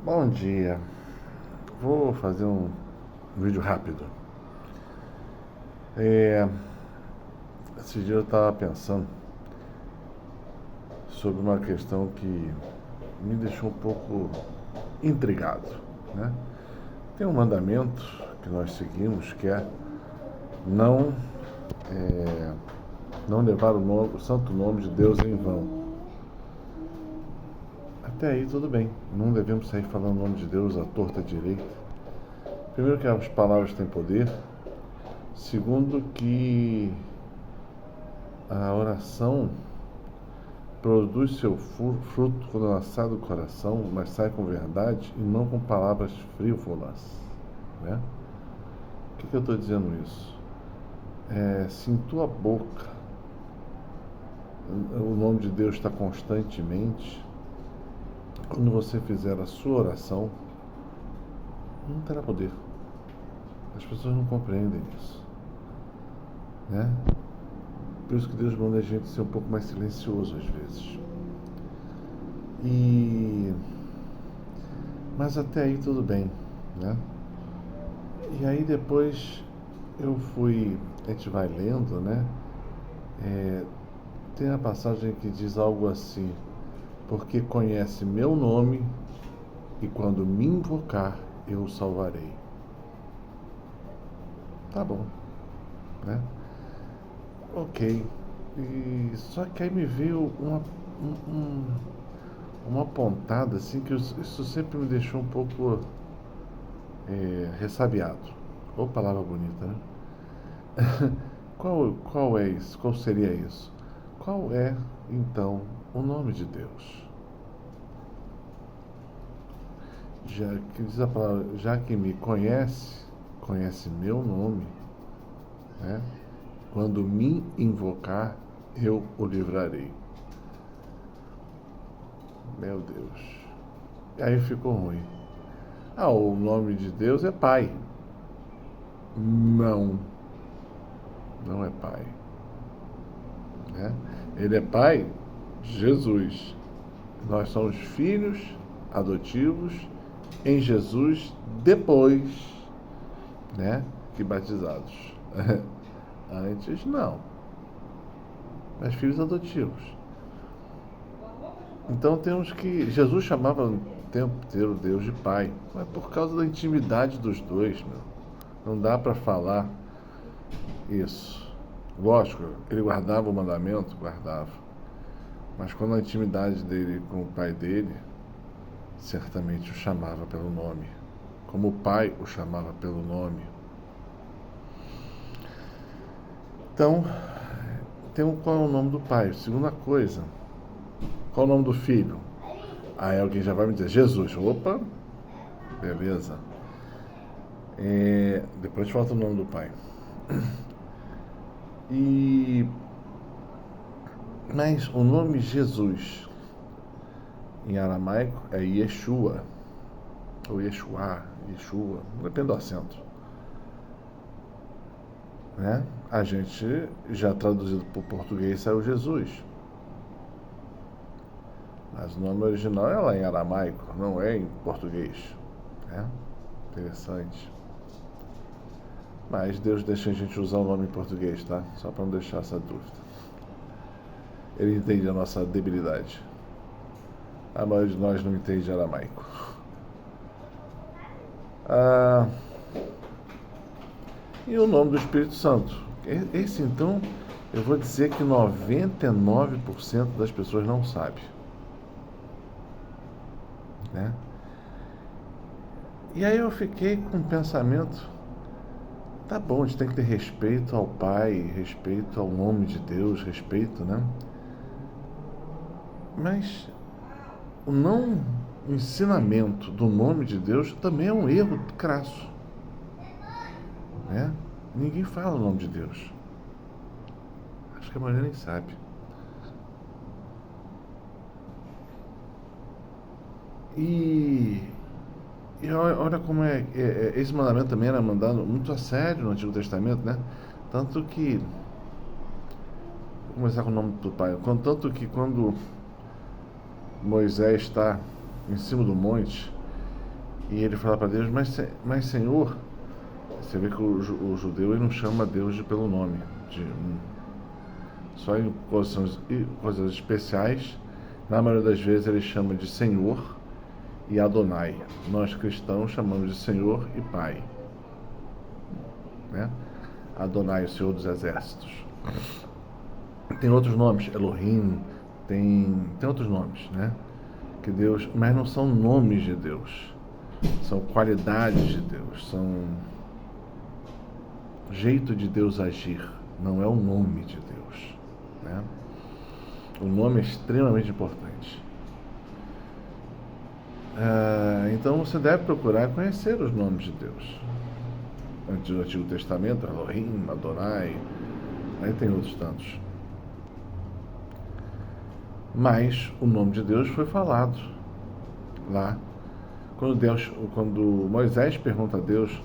Bom dia. Vou fazer um vídeo rápido. Esse dia eu estava pensando sobre uma questão que me deixou um pouco intrigado, né? Tem um mandamento que nós seguimos que é não, é, não levar o santo nome de Deus em vão. Até aí tudo bem, não devemos sair falando o nome de Deus à torta à direita. Primeiro que as palavras têm poder. Segundo que a oração produz seu fruto quando ela sai do coração, mas sai com verdade e não com palavras frívolas, né? Por que eu estou dizendo isso? Se em tua boca o nome de Deus está constantemente, quando você fizer a sua oração, não terá poder. As pessoas não compreendem isso, né? Por isso que Deus manda a gente ser um pouco mais silencioso às vezes. Mas até aí tudo bem, né? E aí depois a gente vai lendo, né? Tem a passagem que diz algo assim: porque conhece meu nome e quando me invocar eu o salvarei. Tá bom, né? Ok. Só que aí me veio uma pontada assim que isso sempre me deixou um pouco ressabiado. Ou palavra bonita, né? Qual é isso? Qual seria isso? Qual é, então, o nome de Deus? Já que diz a palavra, já que me conhece meu nome, né? Quando me invocar, eu o livrarei. Meu Deus. E aí ficou ruim. O nome de Deus é Pai. Não, não é Pai, né? Ele é Pai de Jesus. Nós somos filhos adotivos em Jesus depois, né, que batizados. Antes não. Mas filhos adotivos. Então temos que Jesus chamava o tempo inteiro Deus de Pai, mas por causa da intimidade dos dois, meu. Não dá para falar isso. Lógico, ele guardava o mandamento, guardava. Mas quando a intimidade dele com o pai dele, certamente o chamava pelo nome, como o pai o chamava pelo nome. Então, qual é o nome do pai? Segunda coisa, qual é o nome do filho? Aí alguém já vai me dizer, Jesus. Opa, beleza. Depois falta o nome do pai. Mas o nome Jesus em aramaico é Yeshua, ou Yeshua, depende do acento, né? A gente já traduzido para o português saiu Jesus, mas o nome original é lá em aramaico, não é em português, né? Interessante. Mas Deus deixa a gente usar o nome em português, tá? Só para não deixar essa dúvida. Ele entende a nossa debilidade. A maioria de nós não entende aramaico. E o nome do Espírito Santo? Esse, então, eu vou dizer que 99% das pessoas não sabe, né? E aí eu fiquei com um pensamento, tá bom, a gente tem que ter respeito ao Pai, respeito ao nome de Deus, respeito, né? Mas o não ensinamento do nome de Deus também é um erro crasso, né? Ninguém fala o nome de Deus. Acho que a maioria nem sabe. E olha como esse mandamento também era mandado muito a sério no Antigo Testamento, né? Tanto que, vou começar com o nome do pai, tanto que quando Moisés está em cima do monte E ele fala para Deus, mas Senhor, você vê que o judeu ele não chama Deus pelo nome, só em coisas especiais, na maioria das vezes ele chama de Senhor e Adonai. Nós cristãos chamamos de Senhor e Pai, né? Adonai, o Senhor dos Exércitos. Tem outros nomes, Elohim, tem outros nomes, né? Que Deus, mas não são nomes de Deus, são qualidades de Deus, são jeito de Deus agir, não é o nome de Deus, né? O nome é extremamente importante. Então você deve procurar conhecer os nomes de Deus. Antes do Antigo Testamento, Elohim, Adonai, aí tem outros tantos. Mas o nome de Deus foi falado lá. Quando Moisés pergunta a Deus,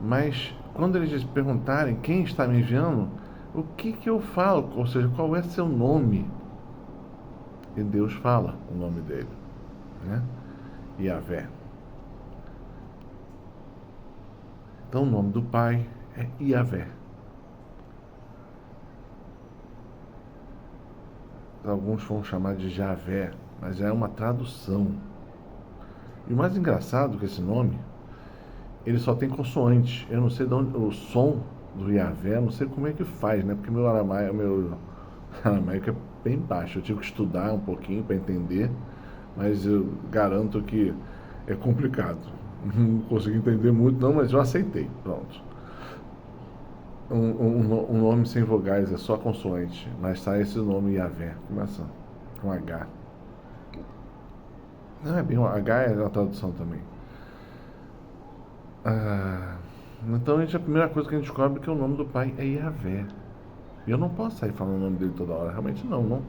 mas quando eles perguntarem quem está me enviando, o que eu falo? Ou seja, qual é seu nome? E Deus fala o nome dele, né? Yahvé. Então o nome do Pai é Yahvé. Alguns vão chamar de Javé, mas é uma tradução. E o mais engraçado é que esse nome, ele só tem consoante. Eu não sei de onde, o som do Yahvé, não sei como é que faz, né? Porque meu aramaico é bem baixo. Eu tive que estudar um pouquinho para entender, mas eu garanto que é complicado. Não consegui entender muito não, mas eu aceitei. Pronto. Um nome sem vogais, é só consoante, mas sai esse nome Yahvé, começa com H. Não é bem, o H é a tradução também. Então a primeira coisa que a gente descobre é que o nome do Pai é Yahvé. E eu não posso sair falando o nome dele toda hora, realmente não,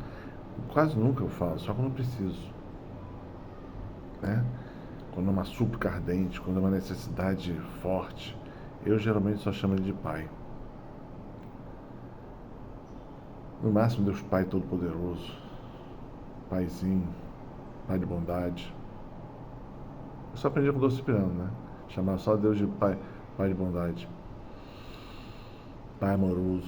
quase nunca eu falo, só quando eu preciso, né? Quando é uma súplica ardente, quando é uma necessidade forte, eu geralmente só chamo ele de Pai. No máximo, Deus Pai Todo-Poderoso, Paizinho, Pai de bondade. Eu só aprendi com o Dom Cipriano, né? Chamar só Deus de Pai, Pai de bondade, Pai amoroso.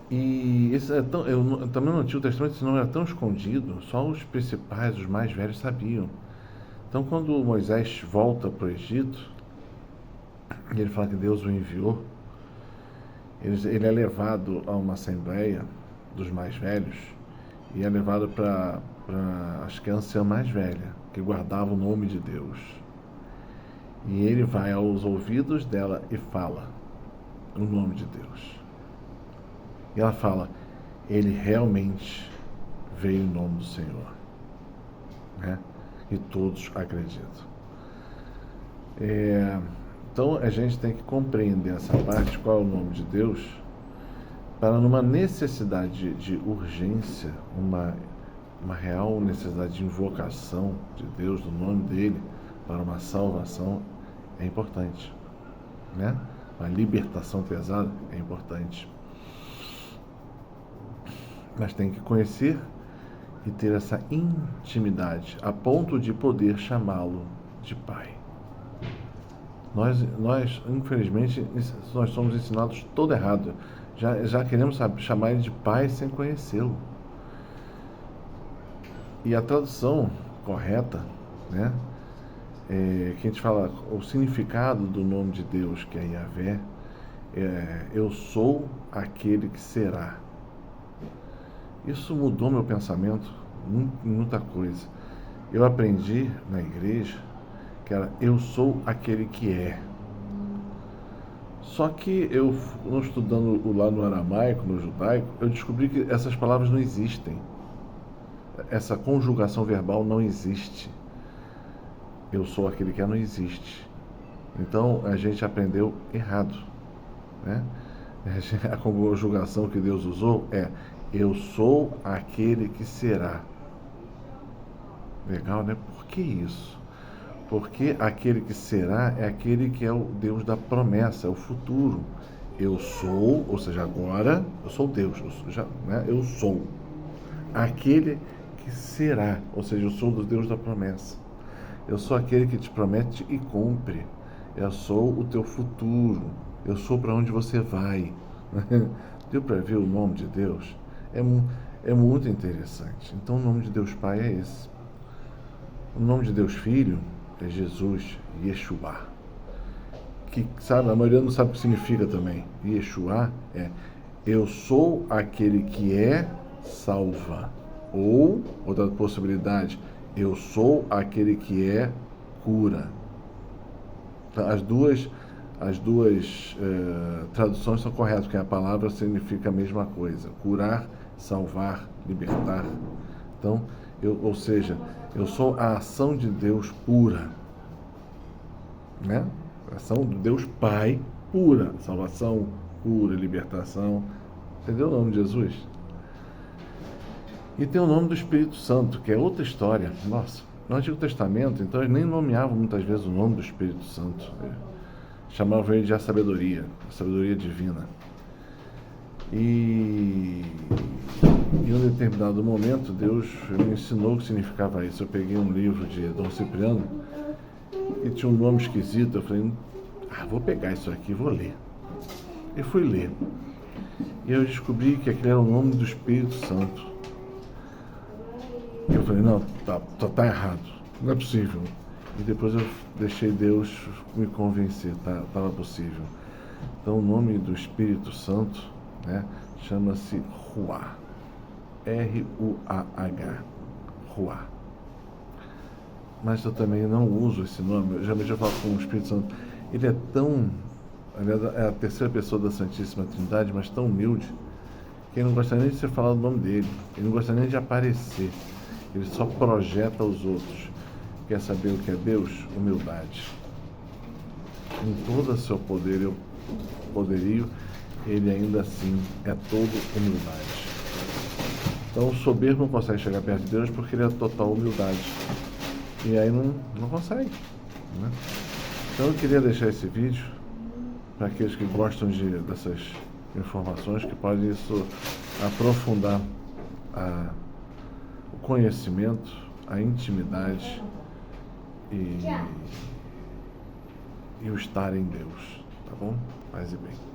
E esse também no Antigo Testamento esse nome era tão escondido, só os principais, os mais velhos sabiam. Então quando Moisés volta para o Egito, e ele fala que Deus o enviou, ele é levado a uma assembleia dos mais velhos e é levado para acho que é a anciã mais velha, que guardava o nome de Deus. E ele vai aos ouvidos dela e fala o nome de Deus. E ela fala, ele realmente veio em nome do Senhor, né? E todos acreditam. Então a gente tem que compreender essa parte, qual é o nome de Deus, para numa necessidade de urgência, uma real necessidade de invocação de Deus, do nome dele, para uma salvação, é importante, né? Uma libertação pesada é importante. Mas tem que conhecer e ter essa intimidade, a ponto de poder chamá-lo de Pai. Nós, infelizmente, nós somos ensinados todo errado. Já queremos chamar ele de Pai sem conhecê-lo. E a tradução correta, né? Que a gente fala, o significado do nome de Deus, que é Yahvé, eu sou aquele que será. Isso mudou meu pensamento, muita coisa. Eu aprendi na igreja que era eu sou aquele que é. Só que eu, estudando lá no aramaico, no judaico, eu descobri que essas palavras não existem. Essa conjugação verbal não existe. Eu sou aquele que é, não existe. Então a gente aprendeu errado, né? A conjugação que Deus usou é eu sou aquele que será. Legal, né? Por que isso? Porque aquele que será é aquele que é o Deus da promessa, é o futuro. Eu sou, ou seja, agora eu sou Deus, eu sou aquele que será. Ou seja, eu sou o Deus da promessa. Eu sou aquele que te promete e cumpre. Eu sou o teu futuro. Eu sou para onde você vai. Deu para ver o nome de Deus? É muito interessante. Então o nome de Deus Pai é esse. O nome de Deus Filho é Jesus, Yeshua. Que, sabe, a maioria não sabe o que significa também. Yeshua é eu sou aquele que salva. Ou, outra possibilidade, eu sou aquele que cura. As duas traduções são corretas, porque a palavra significa a mesma coisa. Curar, salvar, libertar. Então, ou seja, eu sou a ação de Deus pura. Né? A ação de Deus Pai pura. Salvação, cura, libertação. Entendeu o nome de Jesus? E tem o nome do Espírito Santo, que é outra história. Nossa, no Antigo Testamento, então, eles nem nomeavam muitas vezes o nome do Espírito Santo. Chamavam ele de a sabedoria divina. E em um determinado momento, Deus me ensinou o que significava isso. Eu peguei um livro de Dom Cipriano e tinha um nome esquisito. Eu falei, vou pegar isso aqui, vou ler. E fui ler. E eu descobri que aquele era o nome do Espírito Santo. E eu falei, não, tá errado, não é possível. E depois eu deixei Deus me convencer, estava possível. Então o nome do Espírito Santo, né, chama-se Ruah. R-U-A-H. Ruah. Mas eu também não uso esse nome. Geralmente eu falo com o Espírito Santo. Ele é tão... é a terceira pessoa da Santíssima Trindade, mas tão humilde, que ele não gosta nem de ser falado o nome dele. Ele não gosta nem de aparecer. Ele só projeta os outros. Quer saber o que é Deus? Humildade. Em todo o seu poderio, ele ainda assim é todo humildade. Então o soberbo não consegue chegar perto de Deus porque ele é total humildade. E aí não consegue. Né? Então eu queria deixar esse vídeo para aqueles que gostam dessas informações, que podem isso aprofundar o conhecimento, a intimidade e o estar em Deus. Tá bom? Paz e bem.